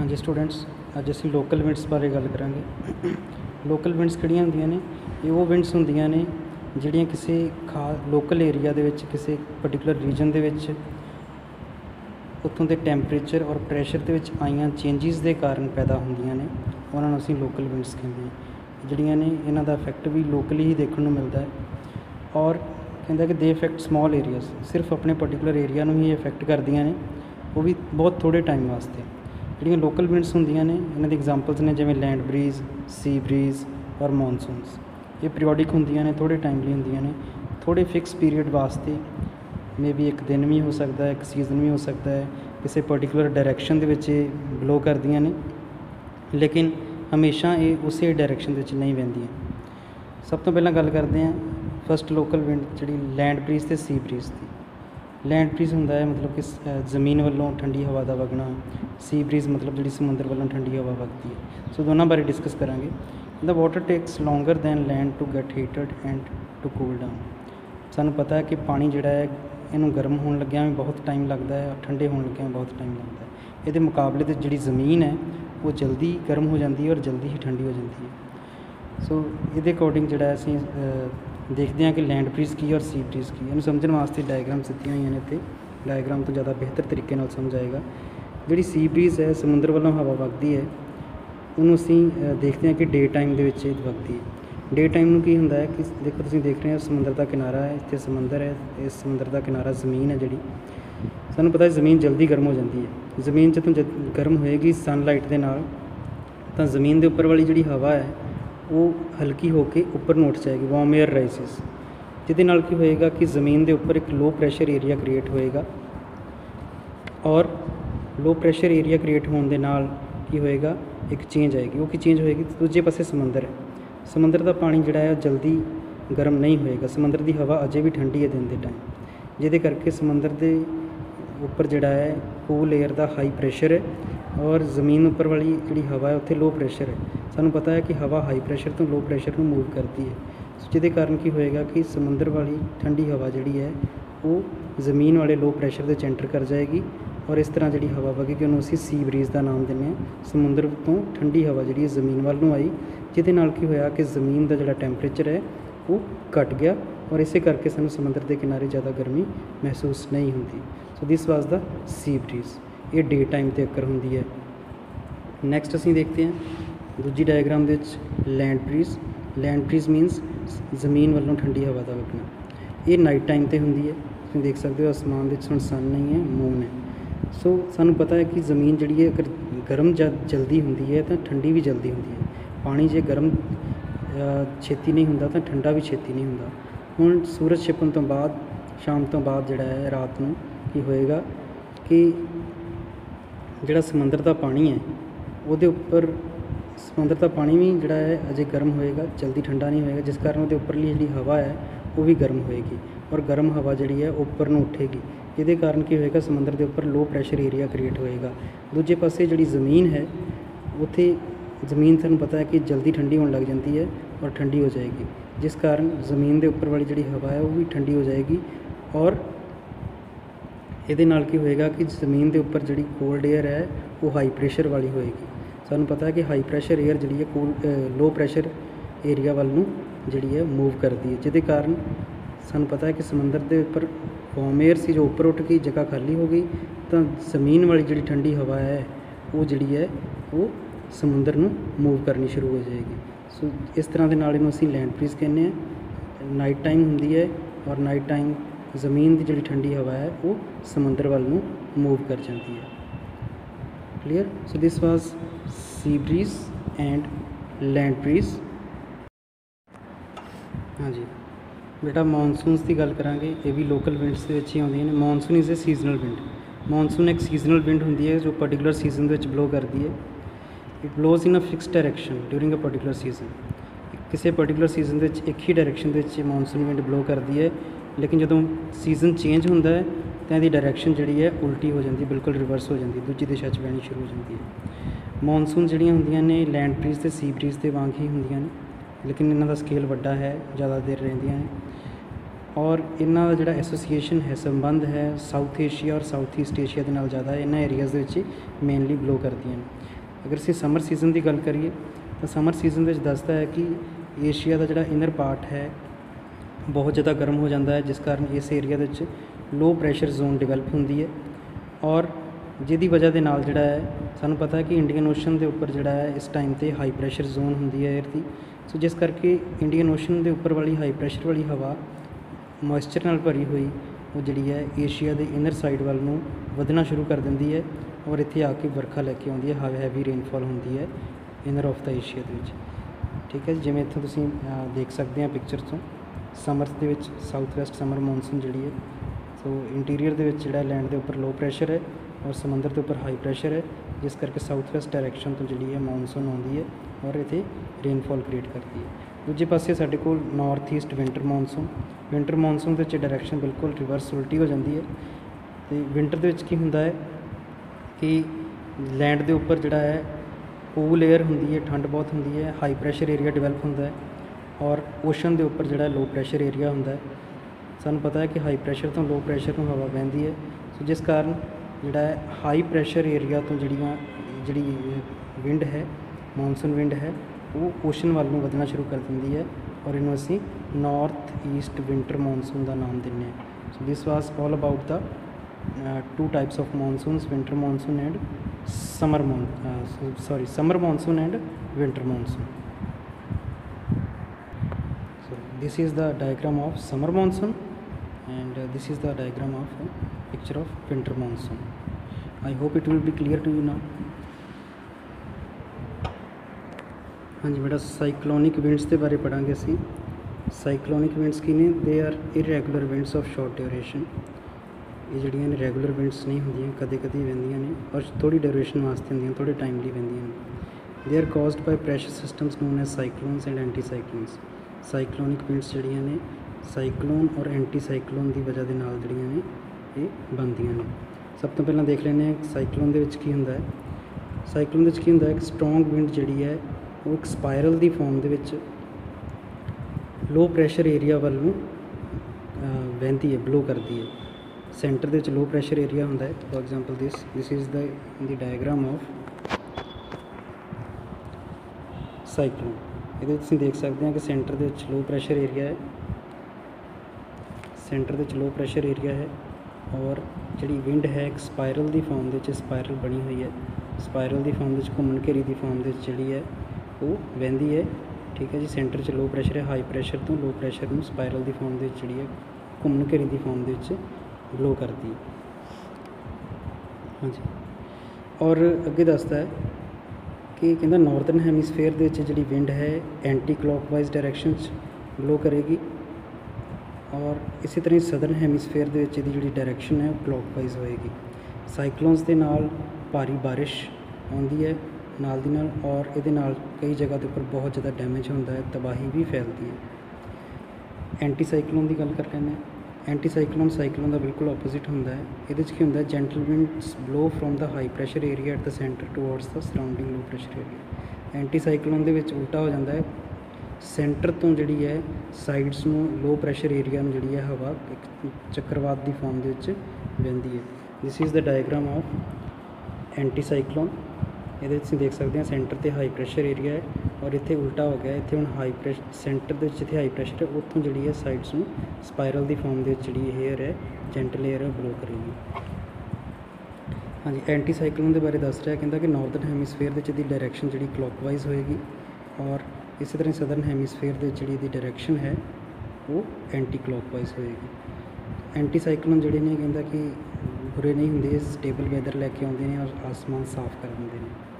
हाँ जी स्टूडेंट्स, अज असीं local winds बारे गल करांगे। लोकल विंड्स किहड़ियां हुंदियां ने? ये वो विंड्स हुंदियां ने जिहड़ियां किसी लोकल एरिया दे विच, किसी पर्टिकुलर रीजन दे विच उत्थों दे टैंपरेचर और प्रैशर दे विच आईयां चेंजिस दे कारण पैदा हुंदियां ने, उन्हां नूं असीं लोकल विंड्स कहंदे हां। जिहड़ियां ने इन्हां दा इफैक्ट भी लोकली ही देखण नूं मिलदा है और कहंदा कि दे इफैक्ट समॉल एरियाज, सिर्फ अपने पर्टिकुलर एरिया नूं ही इफैक्ट करदियां ने, वो भी बहुत थोड़े टाइम वास्ते। ਜਿਹੜੀਆਂ लोकल विंड्स ਹੁੰਦੀਆਂ ਨੇ ਇਹਨਾਂ ਦੀ एग्जांपल्स ने जिवें लैंड ब्रीज, सी ब्रीज और मॉनसूनस। ये पीरियोडिक ਹੁੰਦੀਆਂ ने, थोड़े टाइम ਲਈ ਹੁੰਦੀਆਂ ਨੇ, थोड़े फिक्स पीरियड वास्ते, मे बी एक दिन भी हो सकता है, एक सीजन भी हो सकता है, किसी पर्टिकुलर डायरैक्शन ਦੇ ਵਿੱਚ ब्लो करदियां ने, लेकिन हमेशा ये उस डायरैक्शन ਦੇ ਵਿੱਚ नहीं वहदियां। सब तो पहला गल करते हैं फस्ट लोकल विंड जी लैंड ब्रीज ते सी ब्रीज की। लैंड ब्रीज होंदा है मतलब कि ज़मीन वालों ठंडी हवा का वगना, सी ब्रीज मतलब जी समुद्र वालों ठंडी हवा वगती है। सो दोनों बारे डिस्कस करांगे। The water takes longer than land to get heated and to cool down. सानू पता है कि पानी जिहड़ा है इनू गर्म होने लग्या भी बहुत टाइम लगता है और ठंडे होने लग्या भी बहुत टाइम लगता है। ये मुकाबले ते जिहड़ी ज़मीन है वो जल्दी गर्म हो जाती है और जल्दी ही ठंडी हो जाती है। सो ये अकॉर्डिंग जिहड़ा असीं देखते हैं कि लैंड ब्रीज की और सी ब्रीज की। इन्हूं समझण वास्ते डायग्राम दित्तियां होईयां ने इत्थे, डायग्राम तो ज़्यादा बेहतर तरीके नाल समझ आएगा। जिहड़ी सी ब्रीज है समुद्र वालों हवा वगदी है, उन्होंने असीं देखते हैं कि डे टाइम दे विच वगदी है। डे टाइम में की होंदा है कि देखो तुसीं देख रहे हैं समुद्र का किनारा है, इत्थे समुद्र है, इस समुद्र का किनारा ज़मीन है। जिहड़ी सानूं पता है ज़मीन जल्दी गर्म हो जाती है। ज़मीन जदों गर्म होएगी सनलाइट के नाल, तो ज़मीन के उपर वाली जिहड़ी हवा है वो हल्की होकर उपर नूं उठ जाएगी, वार्म एयर राइसिस, जिहदे नाल की होएगा कि ज़मीन के उपर एक लो प्रैशर एरिया क्रिएट होएगा और लो प्रैशर एरिया क्रिएट होने के नाल की होएगा एक चेंज आएगी। वो की चेंज होएगी दूजे पासे समुंदर है। समुंदर का पानी जिहड़ा है जल्दी गर्म नहीं होएगा, समुंदर की हवा अजे भी ठंडी है दिन के टाइम, जिहदे करके समुंदर के उपर जिहड़ा है कूल एयर का हाई प्रैशर है और ज़मीन उपर वाली जिहड़ी हवा है उत्थे लो प्रैशर है। सानूं पता है कि हवा हाई प्रैशर तो लो प्रैशर में मूव करती है, जिहदे कारण की होएगा कि समुंदर वाली ठंडी हवा जिहड़ी है वो ज़मीन वाले लो प्रैशर दे एंटर कर जाएगी और इस तरह जिहड़ी हवा वगेगी उन्होंने असीं सी ब्रीज का नाम दिंदे हां। समुंदर तो ठंडी हवा जिहड़ी ज़मीन वाल नूं आई, जिहदे नाल की होया कि ज़मीन का जिहड़ा टैंपरेचर है वो घट गया और इसे करके सानूं समुंदर के किनारे ज़्यादा गर्मी महसूस नहीं होती। So this was the sea breeze. ये डे टाइम ते अकर होंदी है। नैक्सट असीं देखते हैं दूजी डायग्राम दे विच land breeze. Land breeze means ज़मीन वालों ठंडी हवा का वगना। ये नाइट टाइम ते होंदी है। तुसीं देख सकते हो आसमान दे विच हुण सन नहीं है, मून है। सो सानूं पता है कि ज़मीन जिहड़ी है अगर गर्म जल्दी होंदी है तो ठंडी भी जल्दी होंदी है। पानी जे गर्म छेती नहीं होंदा तो ठंडा भी छेती नहीं होंदा। हुण सूरज छिपण तो बाद शाम तो बाद जिहड़ा है रात नूं की होएगा कि जिहड़ा समुंदर का पानी है ਉਹਦੇ ਉੱਪਰ समुंदर का पानी भी जिहड़ा है अजे गर्म होएगा, जल्दी ठंडा नहीं होएगा, जिस कारण ਉਹਦੇ ਉੱਪਰਲੀ ਜਿਹੜੀ हवा है वो भी गर्म होएगी और गर्म हवा जिहड़ी है ਉੱਪਰ ਨੂੰ उठेगी, जिहदे कारण की होएगा समुंदर के उपर लो प्रैशर एरिया क्रिएट होएगा। दूजे पासे जिहड़ी ज़मीन है उत्थे ज़मीन तुहानूं पता है कि जल्दी ठंडी होने लग जाती है और ठंडी हो जाएगी, जिस कारण ज़मीन के उपर वाली जिहड़ी हवा है वो भी ठंडी हो जाएगी और ਇਹਦੇ ਨਾਲ ਕੀ ਹੋਏਗਾ कि ज़मीन के उपर जिहड़ी कोल्ड एयर है वो हाई प्रैशर वाली होएगी। सानूं पता है कि हाई प्रैशर एयर जिहड़ी है कूल लो प्रैशर एरिया वाल नूं जिहड़ी है मूव करती है, जिहदे कारण सानूं पता है कि समुंदर के उपर वार्म एयर सी जो उपर उठ गई, जगह खाली हो गई, तो ज़मीन वाली जिहड़ी ठंडी हवा है वो जिहड़ी है वो समुंदर नूं मूव करनी शुरू हो जाएगी। सो इस तरह के नाल इहनूं असीं लैंड ब्रीज कहने हैं। नाइट टाइम होंदी है और नाइट टाइम ज़मीन की जिहड़ी ठंडी हवा है वो समुंदर वाल नूं मूव कर जाती है। Clear? So this was sea breeze and land breeze. हाँ जी बेटा मॉनसूनस की गल करांगे। ये भी लोकल विंड्स के ही आउंदियां ने। Monsoon is a seasonal wind. Monsoon एक सीजनल विंड होंदी है जो पर्टिकुलर सीजन के ब्लो करती है। It blows in a fix direction during a particular season. किसी पर्टिकुलर सीजन के एक ही डायरैक्शन के मॉनसून विंड ब्लो करती है, लेकिन जो सीजन चेंज होंदा है तो इसकी डायरैक्शन जिहड़ी है उल्टी हो जाती, बिल्कुल रिवर्स हो जाती, दूजी दिशा च बहनी शुरू हो जाती है। मॉनसून जिहड़ियां होंदियां ने लैंड ब्रीज ते सी ब्रीज के वांग ही होंदियां ने, लेकिन इन्हां दा स्केल वड्डा है, ज़्यादा देर रहिंदियां ने। और इन्हां दा जिहड़ा एसोसीएशन है संबंध है साउथ एशिया और साउथ ईस्ट एशिया दे नाल ज़्यादा इन्हां areas they which mainly blow करदियां ने। अगर असीं समर सीजन की गल करिए तो समर सीजन विच दसदा है कि एशिया का जिहड़ा इनर पार्ट है बहुत ज़्यादा गर्म हो जाता है, जिस कारण इस एरिया दे विच लो प्रैशर जोन डिवेलप होंदी है और जिहदी वजह दे नाल जिहड़ा है सानूं पता है कि इंडियन ओशन के उपर जिहड़ा है इस टाइम ते हाई प्रैशर जोन होंदी है एयर की। सो जिस करके इंडियन ओशन के उपर वाली हाई प्रैशर वाली हवा मॉइस्चर नाल भरी हुई वो जिहड़ी है एशिया के इनर साइड वाल नूं वधना शुरू कर दिंदी है और इत्थे आके वर्खा लैके आउंदी है, हैवी रेनफॉल होंदी है इनर ऑफ द एशिया दे विच। ठीक है, जिवें इत्थों तुसीं देख सकते हैं पिक्चर तो समर दे विच साउथ वैसट समर मॉनसून जिहड़ी है सो इंटीरियर दे विच जिहड़ा लैंड के उपर लो प्रैशर है और समंदर के उपर हाई प्रैशर है, जिस करके साउथ वैसट डायरैक्शन तो जिहड़ी है मॉनसून आउंदी है और इत्थे रेनफॉल क्रिएट करती है। दूजे पासे साडे कोल नॉर्थ ईस्ट विंटर मॉनसून के डायरैक्शन बिल्कुल रिवर्स उल्टी हो जाती है। तो विंटर दे विच की हुंदा है कि लैंड के उपर जिहड़ा है कूल एयर होंदी है, ठंड बहुत होंदी है, हाई प्रैशर एरिया डिवेलप होंदा है और ओशन के उपर जिहड़ा लो प्रैशर एरिया होंदा है। सानूं पता है कि हाई प्रैशर तो लो प्रैशर में हवा बहती है, सो जिस कारण जिहड़ा है हाई प्रैशर एरिया तो जिहड़ी विंड है मॉनसून विंड है वो ओशन वाल नूं वधना शुरू कर दिंदी है और इन्हूं असीं नॉर्थ ईस्ट विंटर मॉनसून का नाम दिंदे हैं। सो this was all about the two types of monsoons, winter monsoon and summer monsoon and winter monsoon. So this is the diagram of summer monsoon and this is the diagram of picture of winter monsoon. I hope it will be clear to you now. हाँ जी बेटा, cyclonic winds के बारे पढ़ांगे असी। Cyclonic winds की ने they are irregular winds of short duration. ये जड़ियाँ ने रेगुलर विंड्स नहीं होंदियां, कदे कदे वहदियां ने और थोड़ी ड्यूरेशन वास्ते होंदियां, थोड़े टाइम लिए वहदियां ने। They are caused by pressure systems known as cyclones and anti cyclones. Cyclonic winds जड़ियाँ ने साइक्लोन और एंटी साइक्लोन की वजह के नाल जड़ियाँ ने ये बनदियां ने। सब तो पहला देख लेने साइक्लोन दे विच की हुंदा है। साइक्लोन दे विच की हुंदा है, एक स्ट्रोंग विंड जिहड़ी है वो एक स्पायरल की फॉर्म दे विच लो प्रैशर एरिया वाल नूं वहदी है, ब्लो करती है। सेंटर दे विच लो प्रैशर एरिया हुंदा है। For example this is the diagram of cyclone. ये तुसीं देख सकते हैं कि सेंटर दे विच लो प्रैशर एरिया है, सेंटर दे विच लो प्रैशर एरिया है और जिहड़ी विंड है एक स्पायरल की फॉर्म दे विच स्पायरल बनी हुई है। स्पायरल की फॉर्म दे विच घुम्मन घेरी की फॉर्म दे विच जिहड़ी है वो वहदी है। ठीक है जी, सेंटर च लो प्रैशर है, हाई प्रैशर तो लो प्रैशर में स्पायरल की फॉर्म दे विच जिहड़ी है घुम्मन घेरी की फॉर्म दे विच ब्लो करती है। हाँ जी, और अगे दसदा है कि कहता नॉर्दर्न हैमीस्फेयर दे विच जिहड़ी विंड है एंटी क्लॉकवाइज डायरैक्शन ब्लो करेगी और इसी तरह सदर्न हैमीस्फेयर दे विच जिहड़ी डायरैक्शन है वो क्लॉकवाइज होएगी। साइक्लोन्स दे नाल भारी बारिश आउंदी है नाल दी नाल और इहदे नाल कई जगह के उपर बहुत ज़्यादा डैमेज होंदा है, तबाही भी फैलती है। एंटी साइक्लोन की गल कर लें। एंटी साइक्लोन का बिल्कुल ऑपोजिट होंदा है। इहदे की होंदा है gentle winds blow from the high pressure area at the centre towards the surrounding low pressure area. Anti cyclone दे विच उल्टा हो जाता है, सेंटर तो जिहड़ी है साइड्स नूं लो प्रैशर एरिया नूं जिहड़ी है हवा एक चक्रवात की फॉर्म दे विच वहदी है। This is the diagram of anti cyclone. ये देख सकते हैं सेंटर ते हाई प्रैशर एरिया है और इत्थे उल्टा हो गया, इत्थे हुण हाई प्रैशर सेंटर दे जिथे हाई प्रैशर है उत्थों जिहड़ी है साइड्स में स्पायरल की फॉर्म दे जिहड़ी एयर है जेंटल एयर है ब्लो करेगी। हाँ जी, एंटी साइक्लोन के बारे दस रहा है, कहता कि नॉर्दर्न हैमीस्फेयर की डायरैक्शन जी क्लॉकवाइज होएगी और इसी तरह सदर्न हैमीस्फेयर जी डायरैक्शन है वो एंटी क्लॉकवाइज होएगी। एंटी साइक्लोन जोड़े ने कहता कि बुरे नहीं होंगे, स्टेबल वैदर लैके आते हैं और आसमान साफ कर देंगे हैं।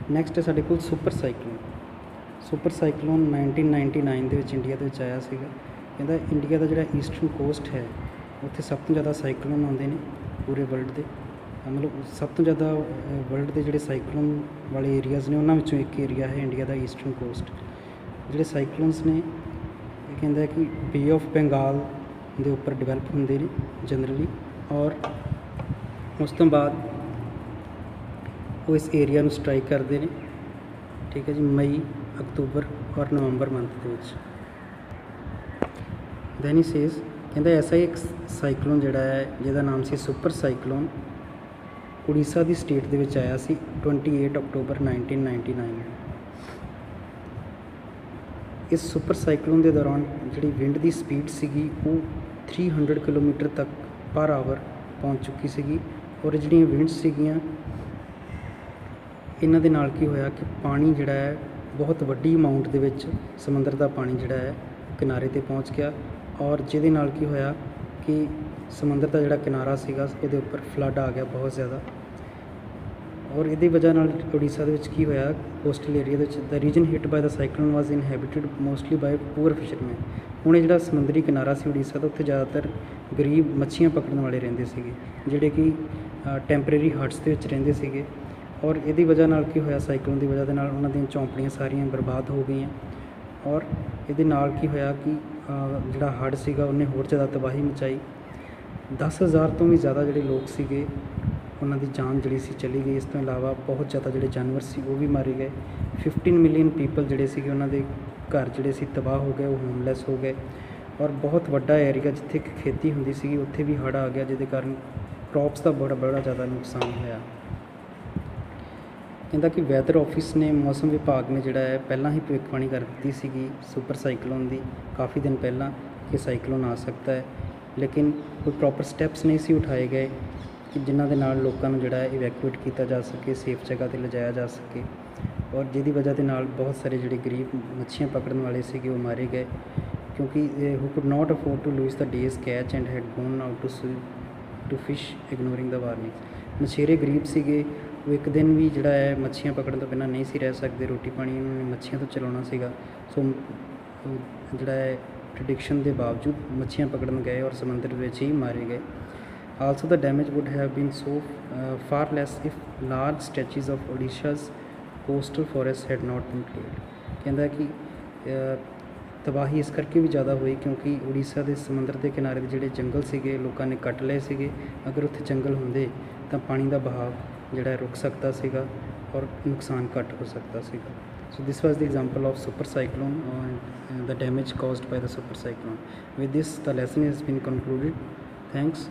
नैक्सट है साढ़े कोल सुपर साइक्लोन। सुपर साइक्लोन 1999 के इंडिया के आया सीगा। कहता इंडिया का जोड़ा ईस्टर्न कोस्ट है उत्थे सब तो ज़्यादा साइक्लोन आते हैं पूरे वर्ल्ड के, मतलब सब तो ज़्यादा वर्ल्ड के जोड़े साइक्लोन वाले एरियाज़ ने उन्होंने एक एरिया है इंडिया का ईस्टर्न कोस्ट। जोड़े साइक्लोन्स ने कहता कि बे ऑफ बंगाल के उपर डिवेलप होंगे ने जनरली और उस तो बाद वो इस एरिया स्ट्राइक करते हैं। ठीक है जी, मई अक्तूबर और नवंबर मंथ के। दैन ही सेज ਕਹਿੰਦਾ ਐਸਾ ਹੀ ਇੱਕ ਸਾਈਕਲੋਨ ਜਿਹੜਾ ਹੈ ਜਿਹਦਾ ਨਾਮ ਸੀ ਸੁਪਰ ਸਾਈਕਲੋਨ, ਉੜੀਸਾ ਦੀ ਸਟੇਟ ਦੇ ਵਿੱਚ ਆਇਆ ਸੀ 28 ਅਕਤੂਬਰ 1999। ਇਸ ਸੁਪਰ ਸਾਈਕਲੋਨ ਦੇ ਦੌਰਾਨ ਜਿਹੜੀ ਵਿੰਡ ਦੀ ਸਪੀਡ ਸੀਗੀ ਉਹ 300 ਕਿਲੋਮੀਟਰ ਤੱਕ ਪਰ ਆਵਰ ਪਹੁੰਚ ਚੁੱਕੀ ਸੀਗੀ। ਔਰ ਜਿਹੜੀਆਂ ਵਿੰਡਸ ਸੀਗੀਆਂ ਇਹਨਾਂ ਦੇ ਨਾਲ ਕੀ ਹੋਇਆ ਕਿ ਪਾਣੀ ਜਿਹੜਾ ਹੈ ਬਹੁਤ ਵੱਡੀ ਅਮਾਊਂਟ ਦੇ ਵਿੱਚ ਸਮੁੰਦਰ ਦਾ ਪਾਣੀ ਜਿਹੜਾ ਹੈ ਕਿਨਾਰੇ 'ਤੇ ਪਹੁੰਚ ਗਿਆ। ਔਰ ਜਿਹਦੇ ਨਾਲ ਕੀ ਹੋਇਆ ਕਿ ਸਮੁੰਦਰ ਦਾ ਜਿਹੜਾ ਕਿਨਾਰਾ ਸੀਗਾ ਉਹਦੇ ਉੱਪਰ ਫਲੱਡ ਆ ਗਿਆ ਬਹੁਤ ਜ਼ਿਆਦਾ। ਔਰ ਇਹਦੀ ਵਜ੍ਹਾ ਨਾਲ ਉੜੀਸਾ ਦੇ ਵਿੱਚ ਕੀ ਹੋਇਆ, ਕੋਸਟਲ ਏਰੀਆ ਦੇ ਵਿੱਚ the region hit by the cyclone was inhabited mostly by poor fishermen. ਹੁਣ ਇਹ ਜਿਹੜਾ ਸਮੁੰਦਰੀ ਕਿਨਾਰਾ ਸੀ ਉੜੀਸਾ ਦਾ, ਉੱਥੇ ਜ਼ਿਆਦਾਤਰ ਗਰੀਬ ਮੱਛੀਆਂ ਪਕੜਨ ਵਾਲੇ ਰਹਿੰਦੇ ਸੀਗੇ, ਜਿਹੜੇ ਕਿ ਟੈਂਪਰੇਰੀ ਹਟਸ ਦੇ ਵਿੱਚ ਰਹਿੰਦੇ ਸੀਗੇ। ਔਰ ਇਹਦੀ ਵਜ੍ਹਾ ਨਾਲ ਕੀ ਹੋਇਆ, ਸਾਈਕਲੋਨ ਦੀ ਵਜ੍ਹਾ ਦੇ ਨਾਲ ਉਹਨਾਂ ਦੀਆਂ ਝੌਂਪੜੀਆਂ ਸਾਰੀਆਂ ਬਰਬਾਦ ਹੋ ਗਈਆਂ। ਔਰ ਇਹਦੇ ਨਾਲ ਕੀ ਹੋਇਆ ਕਿ ਜਿਹੜਾ ਹੜ੍ਹ ਸੀਗਾ ਉਹਨੇ ਹੋਰ ਜ਼ਿਆਦਾ ਤਬਾਹੀ ਮਚਾਈ। 10,000 ਤੋਂ ਵੀ ਜ਼ਿਆਦਾ ਜਿਹੜੇ ਲੋਕ ਸੀਗੇ ਉਹਨਾਂ ਦੀ ਜਾਨ ਜਿਹੜੀ ਸੀ ਚਲੀ ਗਈ। ਇਸ ਤੋਂ ਇਲਾਵਾ ਬਹੁਤ ਜ਼ਿਆਦਾ ਜਿਹੜੇ ਜਾਨਵਰ ਸੀ ਉਹ ਵੀ ਮਾਰੇ ਗਏ। 15 ਮਿਲੀਅਨ ਪੀਪਲ ਜਿਹੜੇ ਸੀਗੇ ਉਹਨਾਂ ਦੇ ਘਰ ਜਿਹੜੇ ਸੀ ਤਬਾਹ ਹੋ ਗਏ, ਉਹ ਹੋਮਲੈਸ ਹੋ ਗਏ। ਔਰ ਬਹੁਤ ਵੱਡਾ ਏਰੀਆ ਜਿੱਥੇ ਕਿ ਖੇਤੀ ਹੁੰਦੀ ਸੀਗੀ ਉੱਥੇ ਵੀ ਹੜ੍ਹ ਆ ਗਿਆ, ਜਿਹਦੇ ਕਾਰਨ ਕ੍ਰੌਪਸ ਦਾ ਬੜਾ ਜ਼ਿਆਦਾ ਨੁਕਸਾਨ ਹੋਇਆ। ਕਹਿੰਦਾ ਕਿ ਵੈਦਰ ਆਫਿਸ ਨੇ, ਮੌਸਮ ਵਿਭਾਗ ਨੇ ਜਿਹੜਾ ਹੈ ਪਹਿਲਾਂ ਹੀ ਭਵਿੱਖਬਾਣੀ ਕਰ ਦਿੱਤੀ ਸੀਗੀ ਸੁਪਰ ਸਾਈਕਲੋਨ ਦੀ ਕਾਫੀ ਦਿਨ ਪਹਿਲਾਂ ਕਿ ਸਾਈਕਲੋਨ ਆ ਸਕਦਾ ਹੈ, ਲੇਕਿਨ ਕੋਈ ਪ੍ਰੋਪਰ ਸਟੈਪਸ ਨਹੀਂ ਸੀ ਉਠਾਏ ਗਏ ਕਿ ਜਿਨ੍ਹਾਂ ਦੇ ਨਾਲ ਲੋਕਾਂ ਨੂੰ ਜਿਹੜਾ ਹੈ ਇਵੈਕੂਏਟ ਕੀਤਾ ਜਾ ਸਕੇ, ਸੇਫ ਜਗ੍ਹਾ 'ਤੇ ਲਿਜਾਇਆ ਜਾ ਸਕੇ। ਔਰ ਜਿਹਦੀ ਵਜ੍ਹਾ ਦੇ ਨਾਲ ਬਹੁਤ ਸਾਰੇ ਜਿਹੜੇ ਗਰੀਬ ਮੱਛੀਆਂ ਪਕੜਨ ਵਾਲੇ ਸੀਗੇ ਉਹ ਮਾਰੇ ਗਏ, ਕਿਉਂਕਿ who could not afford to lose the day's catch and had gone out to fish ignoring the warning. ਮਛੇਰੇ ਗਰੀਬ ਸੀਗੇ, ਉਹ ਇੱਕ ਦਿਨ ਵੀ ਜਿਹੜਾ ਹੈ ਮੱਛੀਆਂ ਪਕੜਨ ਤੋਂ ਬਿਨਾਂ ਨਹੀਂ ਸੀ ਰਹਿ ਸਕਦੇ, ਰੋਟੀ ਪਾਣੀ ਉਹਨਾਂ ਨੇ ਮੱਛੀਆਂ ਤੋਂ ਚਲਾਉਣਾ ਸੀਗਾ। ਸੋ ਜਿਹੜਾ ਹੈ ਪ੍ਰੈਡਿਕਸ਼ਨ ਦੇ ਬਾਵਜੂਦ ਮੱਛੀਆਂ ਪਕੜਨ ਗਏ ਔਰ ਸਮੁੰਦਰ ਵਿੱਚ ਹੀ ਮਾਰੇ ਗਏ। Also the damage would have been so far less if large stretches of Odisha's coastal forests had not been cleared। ਕਹਿੰਦਾ ਕਿ ਤਬਾਹੀ ਇਸ ਕਰਕੇ ਵੀ ਜ਼ਿਆਦਾ ਹੋਈ ਕਿਉਂਕਿ ਉੜੀਸਾ ਦੇ ਸਮੁੰਦਰ ਦੇ ਕਿਨਾਰੇ ਦੇ ਜਿਹੜੇ ਜੰਗਲ ਸੀਗੇ ਲੋਕਾਂ ਨੇ ਕੱਟ ਲਏ ਸੀਗੇ। ਅਗਰ ਉੱਥੇ ਜੰਗਲ ਹੁੰਦੇ ਤਾਂ ਪਾਣੀ ਦਾ ਬਹਾਵ ਜਿਹੜਾ ਰੁਕ ਸਕਦਾ ਸੀਗਾ ਔਰ ਨੁਕਸਾਨ ਘੱਟ ਹੋ ਸਕਦਾ ਸੀਗਾ। So this was the example of super cyclone and the damage caused by the super cyclone. With this the lesson has been concluded. Thanks.